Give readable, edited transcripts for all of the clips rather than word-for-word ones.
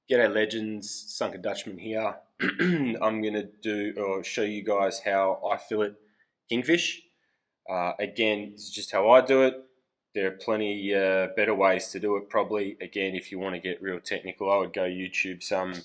G'day legends, Sunken Dutchman here. I'm going to do or show you guys how I fillet kingfish. Again, this is just how I do it. There are plenty better ways to do it probably. Again, if you want to get real technical, I would go YouTube some,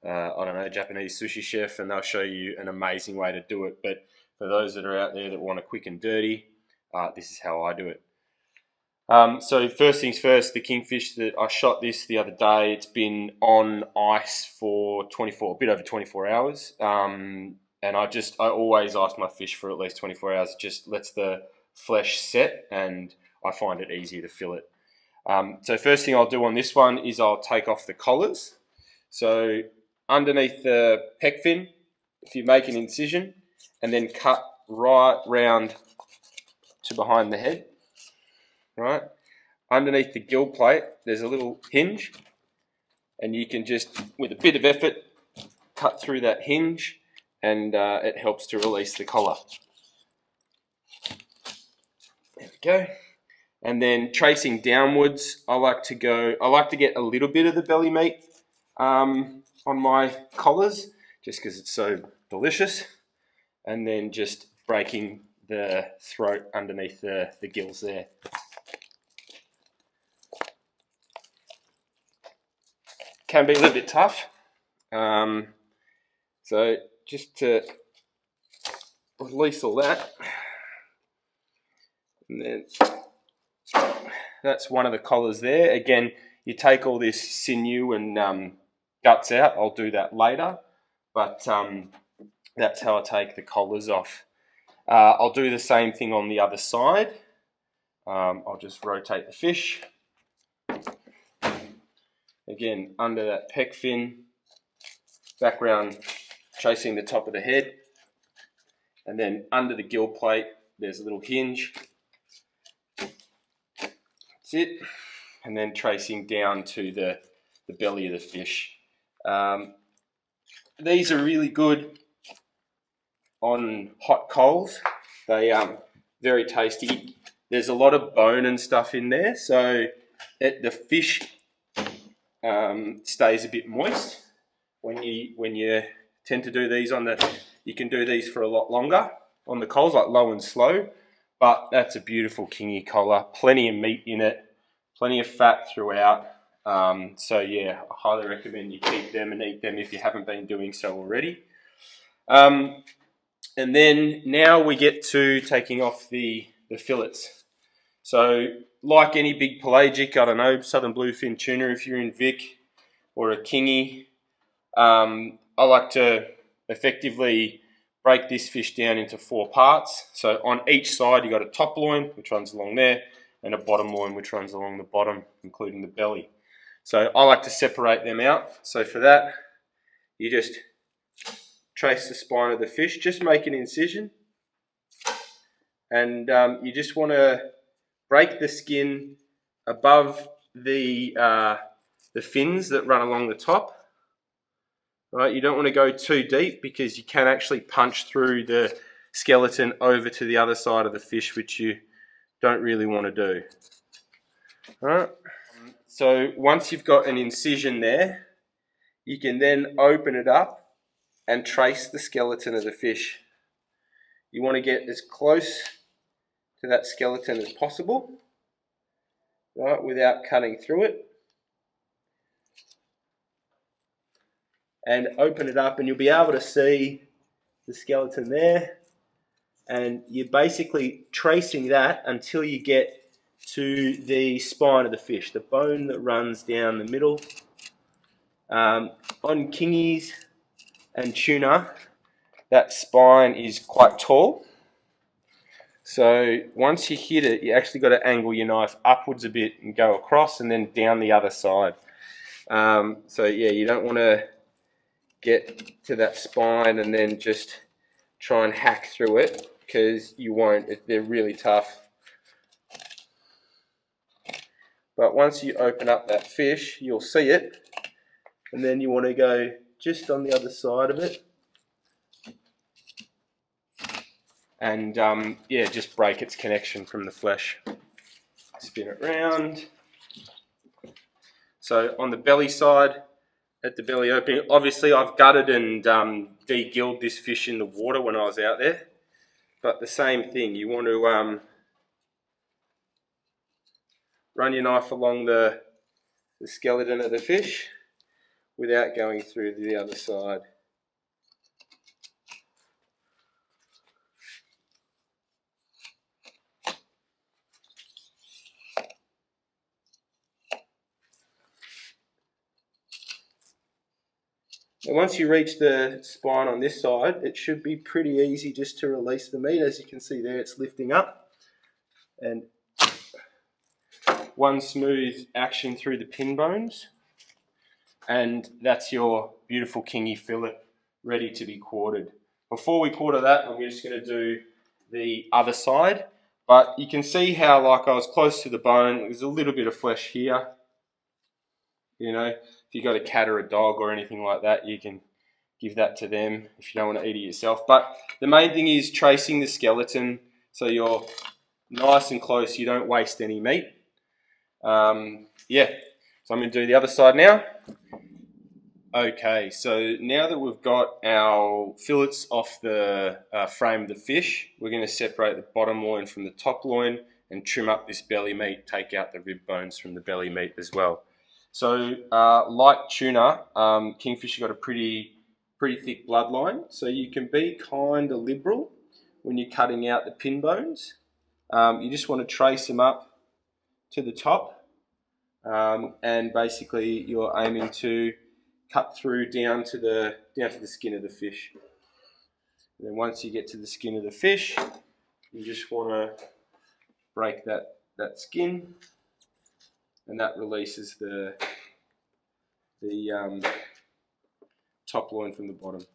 I don't know, Japanese sushi chef, and they'll show you an amazing way to do it. But for those that are out there that want it quick and dirty, this is how I do it. So first things first, the kingfish that I shot this the other day, it's been on ice for a bit over 24 hours. And I always ice my fish for at least 24 hours. It just lets the flesh set and I find it easier to fillet. So first thing I'll do on this one is I'll take off the collars. So underneath the pec fin, if you make an incision and then cut right round to behind the head. Right, underneath the gill plate there's a little hinge, and you can just, with a bit of effort, cut through that hinge, and it helps to release the collar. There we go. And then tracing downwards, I like to get a little bit of the belly meat on my collars, just because it's so delicious, and then just breaking the throat underneath the gills there. Can be a little bit tough, so just to release all that, and then that's one of the collars there. Again, you take all this sinew and guts out. I'll do that later, but that's how I take the collars off. I'll do the same thing on the other side. I'll just rotate the fish. Again, under that pec fin, back round, chasing the top of the head, and then under the gill plate, there's a little hinge. That's it. And then tracing down to the belly of the fish. These are really good on hot coals. They are very tasty. There's a lot of bone and stuff in there, so the fish stays a bit moist when you tend to do these you can do these for a lot longer on the coals, like low and slow. But that's a beautiful kingy collar, plenty of meat in it, plenty of fat throughout. So yeah, I highly recommend you keep them and eat them if you haven't been doing so already. And then now we get to taking off the fillets. So like any big pelagic, I don't know, southern bluefin tuna if you're in Vic, or a kingy, I like to effectively break this fish down into 4 parts. So on each side you got a top loin, which runs along there, and a bottom loin, which runs along the bottom, including the belly. So I like to separate them out. So for that, you just trace the spine of the fish, just make an incision, and you just want to break the skin above the fins that run along the top. Right, you don't want to go too deep because you can actually punch through the skeleton over to the other side of the fish, which you don't really want to do. All right. So once you've got an incision there, you can then open it up and trace the skeleton of the fish. You want to get as close to that skeleton as possible, right, without cutting through it. And open it up and you'll be able to see the skeleton there. And you're basically tracing that until you get to the spine of the fish, the bone that runs down the middle. On kingies and tuna, that spine is quite tall. So once you hit it, you actually got to angle your knife upwards a bit and go across and then down the other side. So yeah, you don't want to get to that spine and then just try and hack through it, because you won't. They're really tough. But once you open up that fish, you'll see it, and then you want to go just on the other side of it, and yeah, just break its connection from the flesh. Spin it round. So on the belly side, at the belly opening. Obviously, I've gutted and de-gilled this fish in the water when I was out there. But the same thing, you want to run your knife along the skeleton of the fish without going through the other side. And once you reach the spine on this side, it should be pretty easy just to release the meat. As you can see there, it's lifting up. And one smooth action through the pin bones. And that's your beautiful kingy fillet ready to be quartered. Before we quarter that, I'm just going to do the other side. But you can see how, like, I was close to the bone. There's a little bit of flesh here. You know, if you've got a cat or a dog or anything like that, you can give that to them if you don't want to eat it yourself. But the main thing is tracing the skeleton so you're nice and close, you don't waste any meat. Yeah, so I'm going to do the other side now. Okay, so now that we've got our fillets off the frame of the fish, we're going to separate the bottom loin from the top loin and trim up this belly meat, take out the rib bones from the belly meat as well. So like tuna, kingfish have got a pretty thick bloodline, so you can be kind of liberal when you're cutting out the pin bones. You just want to trace them up to the top, and basically you're aiming to cut through down to the skin of the fish. And then once you get to the skin of the fish, you just want to break that skin, and that releases the top loin from the bottom.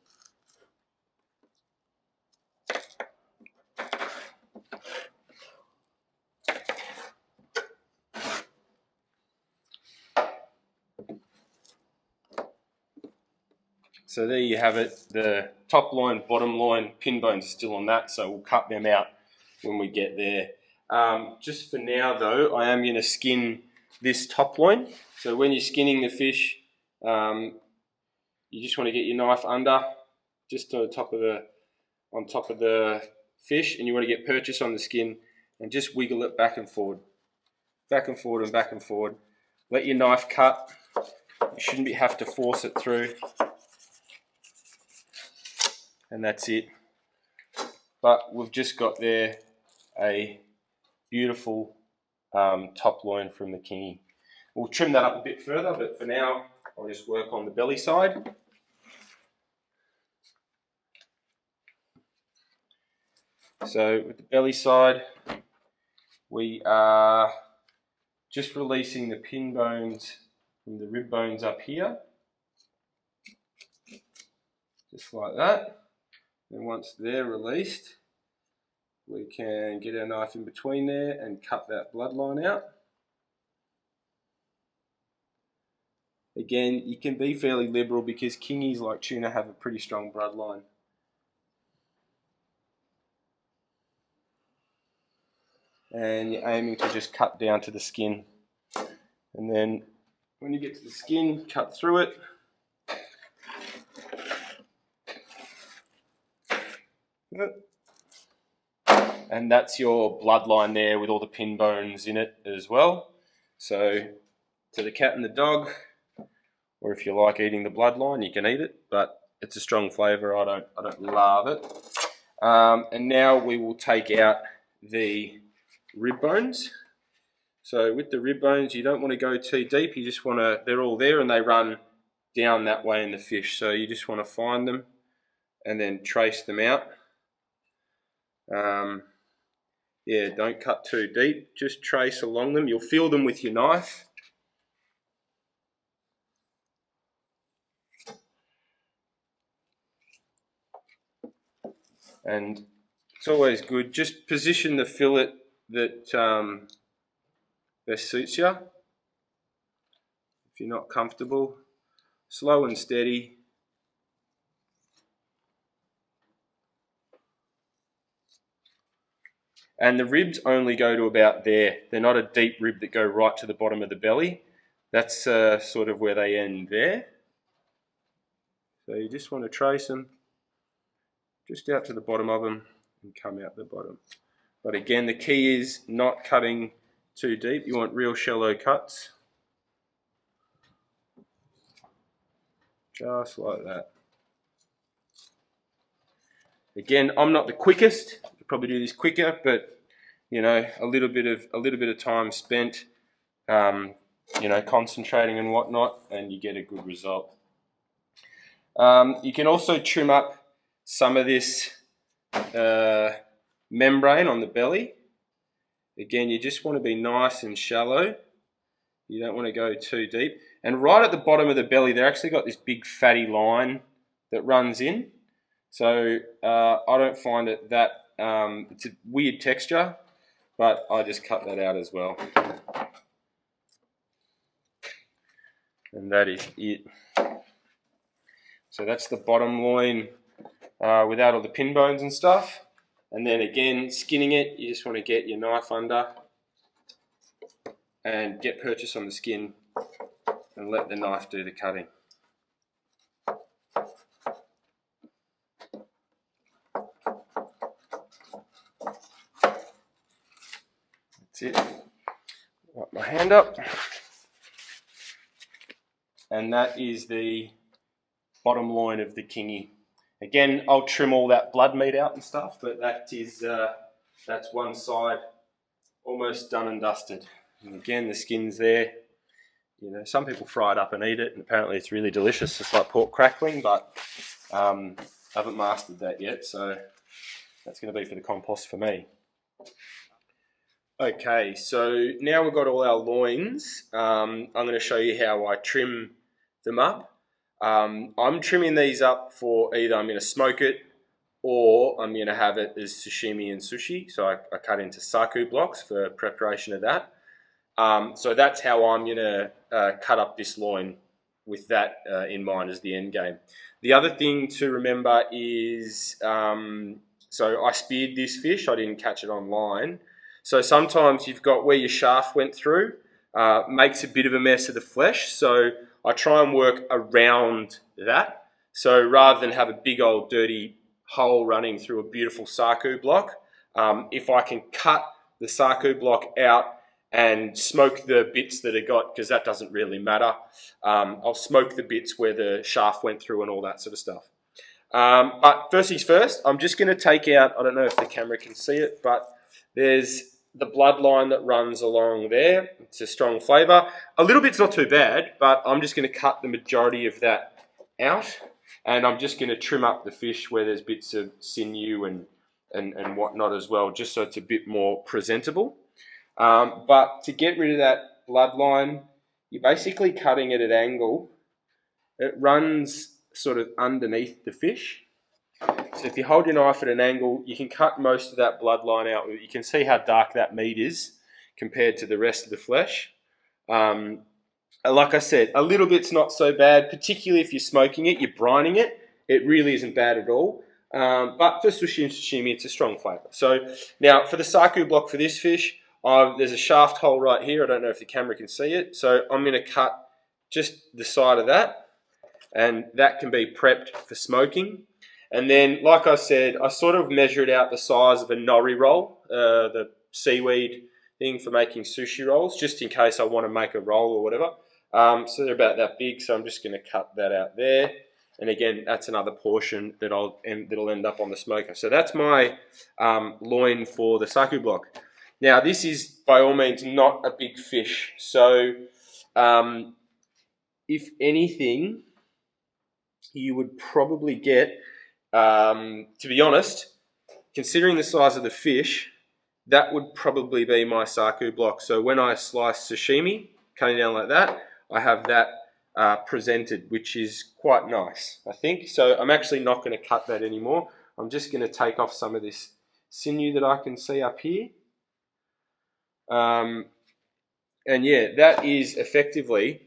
So there you have it. The top loin, bottom loin, pin bones are still on that, so we'll cut them out when we get there. Just for now though, I am going to skin this top loin. So when you're skinning the fish, you just want to get your knife under, just on top of the fish, and you want to get purchase on the skin and just wiggle it back and forward, back and forward and back and forward. Let your knife cut. You shouldn't have to force it through. And that's it. But we've just got there a beautiful top loin from the kingy. We'll trim that up a bit further, but for now I'll just work on the belly side. So with the belly side, we are just releasing the pin bones from the rib bones up here, just like that. And once they're released, we can get our knife in between there and cut that bloodline out. Again, you can be fairly liberal because kingies like tuna have a pretty strong bloodline. And you're aiming to just cut down to the skin. And then when you get to the skin, cut through it. And that's your bloodline there with all the pin bones in it as well. So to the cat and the dog, or if you like eating the bloodline, you can eat it, but it's a strong flavour. I don't love it. And now we will take out the rib bones. So with the rib bones, you don't want to go too deep. You just want to, they're all there and they run down that way in the fish. So you just want to find them and then trace them out. Yeah, don't cut too deep, just trace along them. You'll feel them with your knife. And it's always good, just position the fillet that suits you. If you're not comfortable, slow and steady. And the ribs only go to about there. They're not a deep rib that go right to the bottom of the belly. That's sort of where they end there. So you just want to trace them just out to the bottom of them and come out the bottom. But again, the key is not cutting too deep. You want real shallow cuts. Just like that. Again, I'm not the quickest. You could probably do this quicker, but you know, a little bit of time spent, you know, concentrating and whatnot, and you get a good result. You can also trim up some of this membrane on the belly. Again, you just want to be nice and shallow. You don't want to go too deep. And right at the bottom of the belly, they've actually got this big fatty line that runs in. So I don't find it that, it's a weird texture, but I just cut that out as well. And that is it. So that's the bottom loin without all the pin bones and stuff. And then again, skinning it, you just want to get your knife under and get purchase on the skin and let the knife do the cutting. That's it. Wipe my hand up. And that is the bottom loin of the kingy. Again, I'll trim all that blood meat out and stuff, but that is that's one side almost done and dusted. And again, the skin's there. You know, some people fry it up and eat it, and apparently it's really delicious. It's like pork crackling, but I haven't mastered that yet, so that's going to be for the compost for me. Okay, so now we've got all our loins. I'm going to show you how I trim them up. I'm trimming these up for either I'm going to smoke it or I'm going to have it as sashimi and sushi. So I cut into saku blocks for preparation of that. So that's how I'm going to cut up this loin with that in mind as the end game. The other thing to remember is, so I speared this fish, I didn't catch it online. So sometimes you've got where your shaft went through, makes a bit of a mess of the flesh. So I try and work around that. So rather than have a big old dirty hole running through a beautiful saku block, if I can cut the saku block out and smoke the bits that are got, because that doesn't really matter. I'll smoke the bits where the shaft went through and all that sort of stuff. But first things first, I'm just going to take out, I don't know if the camera can see it, but there's the bloodline that runs along there. It's a strong flavour. A little bit's not too bad, but I'm just going to cut the majority of that out, and I'm just going to trim up the fish where there's bits of sinew and whatnot as well, just so it's a bit more presentable. But to get rid of that bloodline, you're basically cutting it at an angle. It runs sort of underneath the fish. So if you hold your knife at an angle, you can cut most of that bloodline out. You can see how dark that meat is compared to the rest of the flesh. Like I said, a little bit's not so bad, particularly if you're smoking it, you're brining it. It really isn't bad at all. But for sushi and sashimi, it's a strong flavour. So now for the saku block for this fish, there's a shaft hole right here. I don't know if the camera can see it. So I'm going to cut just the side of that, and that can be prepped for smoking. And then, like I said, I sort of measured out the size of a nori roll, the seaweed thing for making sushi rolls, just in case I want to make a roll or whatever. So they're about that big, so I'm just going to cut that out there. And again, that's another portion that'll end up on the smoker. So that's my loin for the saku block. Now, this is by all means not a big fish. So if anything, you would probably get, to be honest, considering the size of the fish, that would probably be my saku block. So when I slice sashimi, cutting down like that, I have that presented, which is quite nice, I think. So I'm actually not going to cut that anymore. I'm just going to take off some of this sinew that I can see up here. And yeah, that is effectively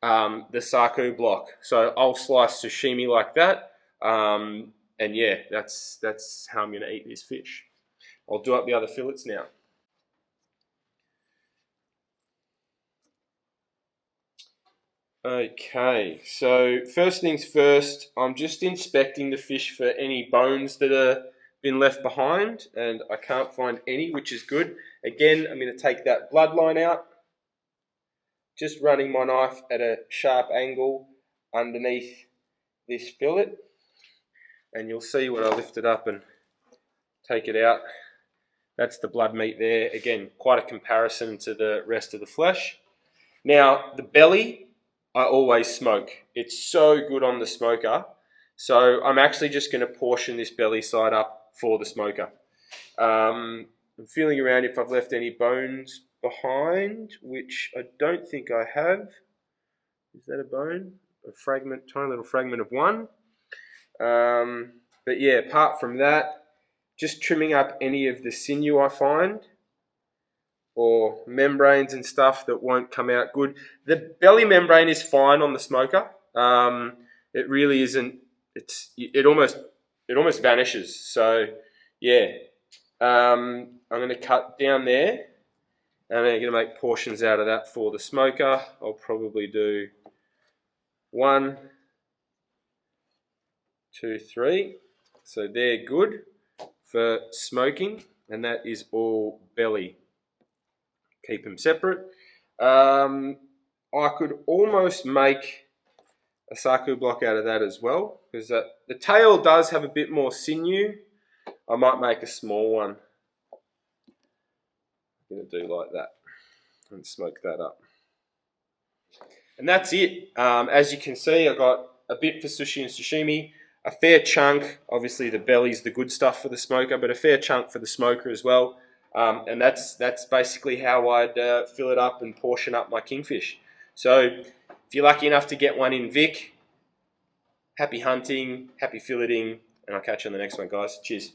the saku block. So I'll slice sashimi like that. And yeah, that's how I'm going to eat this fish. I'll do up the other fillets now. Okay, so first things first, I'm just inspecting the fish for any bones that have been left behind, and I can't find any, which is good. Again, I'm going to take that bloodline out, just running my knife at a sharp angle underneath this fillet, and you'll see when I lift it up and take it out. That's the blood meat there. Again, quite a comparison to the rest of the flesh. Now, the belly, I always smoke. It's so good on the smoker. So I'm actually just going to portion this belly side up for the smoker. I'm feeling around if I've left any bones behind, which I don't think I have. Is that a bone? A fragment, tiny little fragment of one. But yeah, apart from that, just trimming up any of the sinew I find, or membranes and stuff that won't come out good. The belly membrane is fine on the smoker. It really isn't. It almost vanishes. So yeah, I'm going to cut down there, and I'm going to make portions out of that for the smoker. I'll probably do 1, 2, 3. So they're good for smoking, and that is all belly. Keep them separate. I could almost make a saku block out of that as well, because the tail does have a bit more sinew. I might make a small one. I'm going to do like that and smoke that up. And that's it. As you can see, I got a bit for sushi and sashimi, a fair chunk. Obviously, the belly's the good stuff for the smoker, but a fair chunk for the smoker as well. And that's basically how I'd fill it up and portion up my kingfish. So if you're lucky enough to get one in Vic, happy hunting, happy filleting, and I'll catch you on the next one, guys. Cheers.